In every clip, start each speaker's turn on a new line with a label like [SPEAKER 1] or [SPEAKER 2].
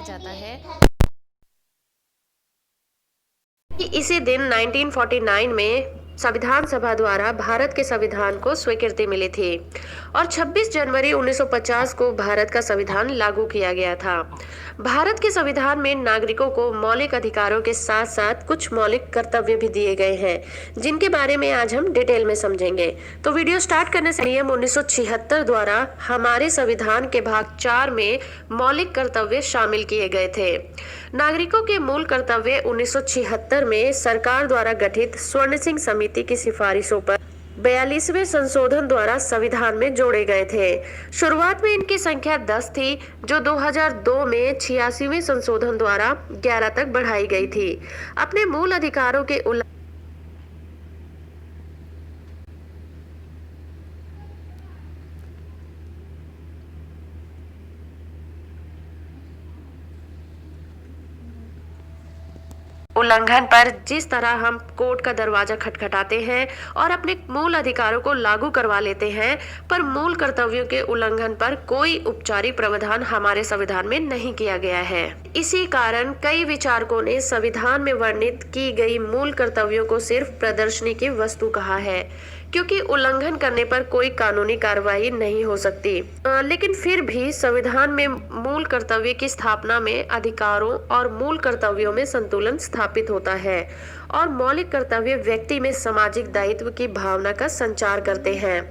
[SPEAKER 1] जाता है
[SPEAKER 2] कि इसी दिन 1949 में संविधान सभा द्वारा भारत के संविधान को स्वीकृति मिली थी और 26 जनवरी 1950 को भारत का संविधान लागू किया गया था। भारत के संविधान में नागरिकों को मौलिक अधिकारों के साथ साथ कुछ मौलिक कर्तव्य भी दिए गए हैं, जिनके बारे में आज हम डिटेल में समझेंगे। तो वीडियो स्टार्ट करने से नियम 1976 द्वारा हमारे संविधान के भाग 4 में मौलिक कर्तव्य शामिल किए गए थे। नागरिकों के मूल कर्तव्य 1976 में सरकार द्वारा गठित स्वर्ण सिंह समिति की सिफारिशों पर 42वें संशोधन द्वारा संविधान में जोड़े गए थे। शुरुआत में इनकी संख्या 10 थी, जो 2002 में 86वें संशोधन द्वारा 11 तक बढ़ाई गई थी। अपने मूल अधिकारों के उल्लंघन पर जिस तरह हम कोर्ट का दरवाजा खटखटाते हैं और अपने मूल अधिकारों को लागू करवा लेते हैं, पर मूल कर्तव्यों के उल्लंघन पर कोई औपचारिक प्रावधान हमारे संविधान में नहीं किया गया है। इसी कारण कई विचारकों ने संविधान में वर्णित की गई मूल कर्तव्यों को सिर्फ प्रदर्शनी की वस्तु कहा है, क्योंकि उल्लंघन करने पर कोई कानूनी कार्रवाई नहीं हो सकती। लेकिन फिर भी संविधान में मूल कर्तव्य की स्थापना में अधिकारों और मूल कर्तव्यों में संतुलन स्थापित होता है और मौलिक कर्तव्य व्यक्ति में सामाजिक दायित्व की भावना का संचार करते हैं,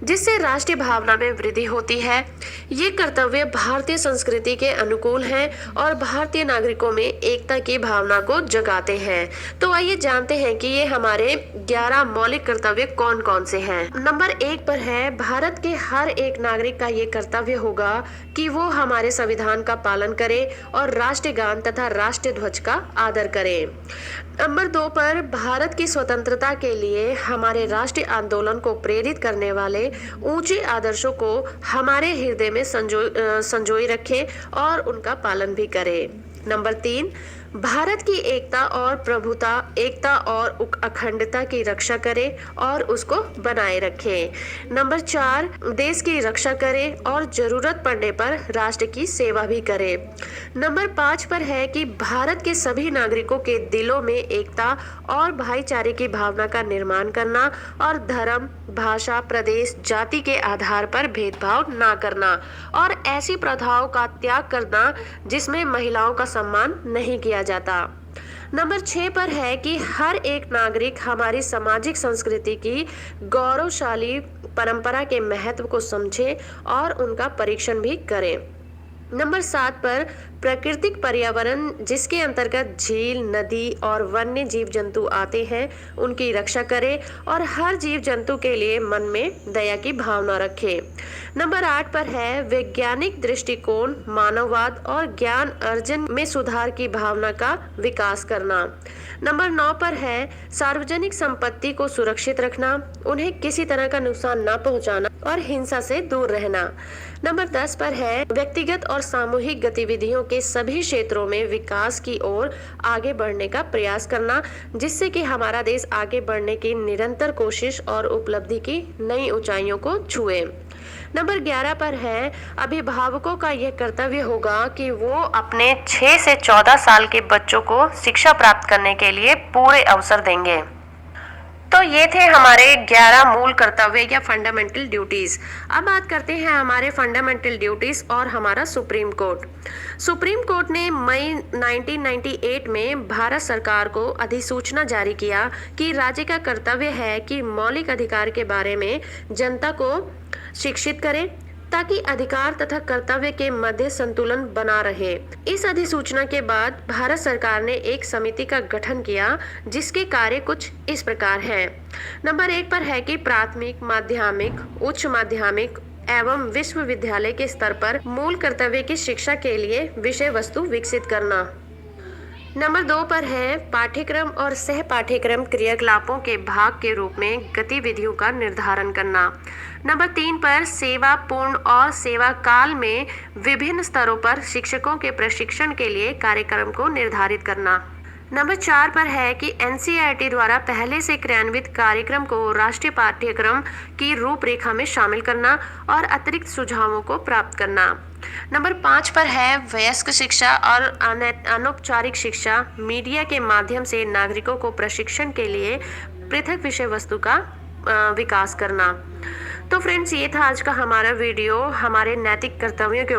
[SPEAKER 2] जिससे राष्ट्रीय भावना में वृद्धि होती है। ये कर्तव्य भारतीय संस्कृति के अनुकूल हैं और भारतीय नागरिकों में एकता की भावना को जगाते हैं। तो आइए जानते हैं कि ये हमारे 11 मौलिक कर्तव्य कौन कौन से हैं। नंबर 1 पर है, भारत के हर एक नागरिक का ये कर्तव्य होगा कि वो हमारे संविधान का पालन करे और राष्ट्रीय गान तथा राष्ट्रीय ध्वज का आदर करे। नंबर 2 पर, भारत की स्वतंत्रता के लिए हमारे राष्ट्रीय आंदोलन को प्रेरित करने वाले ऊंचे आदर्शों को हमारे हृदय में संजोए रखे और उनका पालन भी करें। नंबर 3, भारत की एकता और प्रभुता, एकता और अखंडता की रक्षा करे और उसको बनाए रखे। नंबर 4, देश की रक्षा करे और जरूरत पड़ने पर राष्ट्र की सेवा भी करे। नंबर 5 पर है कि भारत के सभी नागरिकों के दिलों में एकता और भाईचारे की भावना का निर्माण करना और धर्म, भाषा, प्रदेश, जाति के आधार पर भेदभाव ना करना और ऐसी प्रथाओं का त्याग करना जिसमें महिलाओं का सम्मान नहीं किया जाता। नंबर 6 पर है कि हर एक नागरिक हमारी सामाजिक संस्कृति की गौरवशाली परंपरा के महत्व को समझे और उनका परीक्षण भी करे। नंबर 7 पर, प्राकृतिक पर्यावरण जिसके अंतर्गत झील, नदी और वन्य जीव जंतु आते हैं, उनकी रक्षा करे और हर जीव जंतु के लिए मन में दया की भावना रखे। नंबर 8 पर है, वैज्ञानिक दृष्टिकोण, मानववाद और ज्ञान अर्जन में सुधार की भावना का विकास करना। नंबर 9 पर है, सार्वजनिक संपत्ति को सुरक्षित रखना, उन्हें किसी तरह का नुकसान न पहुंचाना और हिंसा से दूर रहना। नंबर 10 पर है, व्यक्तिगत और सामूहिक गतिविधियों के सभी क्षेत्रों में विकास की ओर आगे बढ़ने का प्रयास करना, जिससे कि हमारा देश आगे बढ़ने की निरंतर कोशिश और उपलब्धि की नई ऊंचाइयों को छुए। नंबर 11 पर है, अभिभावकों का यह कर्तव्य होगा कि वो अपने 6 से 14 साल के बच्चों को शिक्षा प्राप्त करने के लिए पूरे अवसर देंगे। तो ये थे हमारे 11 मूल कर्तव्य या फंडामेंटल ड्यूटीज। अब बात करते हैं हमारे फंडामेंटल ड्यूटीज और हमारा सुप्रीम कोर्ट। सुप्रीम कोर्ट ने मई 1998 में भारत सरकार को अधिसूचना जारी किया कि राज्य का कर्तव्य है कि मौलिक अधिकार के बारे में जनता को शिक्षित करे, ताकि अधिकार तथा कर्तव्य के मध्य संतुलन बना रहे। इस अधिसूचना के बाद भारत सरकार ने एक समिति का गठन किया, जिसके कार्य कुछ इस प्रकार हैं। नंबर 1 पर है कि प्राथमिक, माध्यमिक, उच्च माध्यमिक एवं विश्वविद्यालय के स्तर पर मूल कर्तव्य की शिक्षा के लिए विषय वस्तु विकसित करना। नंबर 2 पर है, पाठ्यक्रम और सह पाठ्यक्रम क्रियाकलापों के भाग के रूप में गतिविधियों का निर्धारण करना। नंबर 3 पर, सेवा पूर्ण और सेवा काल में विभिन्न स्तरों पर शिक्षकों के प्रशिक्षण के लिए कार्यक्रम को निर्धारित करना। नंबर 4 पर है कि एनसीईआरटी द्वारा पहले से क्रियान्वित कार्यक्रम को राष्ट्रीय पाठ्यक्रम की रूपरेखा में शामिल करना और अतिरिक्त सुझावों को प्राप्त करना। नंबर 5 पर है वयस्क शिक्षा और अनौपचारिक शिक्षा। मीडिया के माध्यम से नागरिकों को प्रशिक्षण के लिए पृथक विषय वस्तु का विकास करना। तो फ्रेंड्स, ये था आज का हमारा वीडियो हमारे नैतिक कर्तव्यों के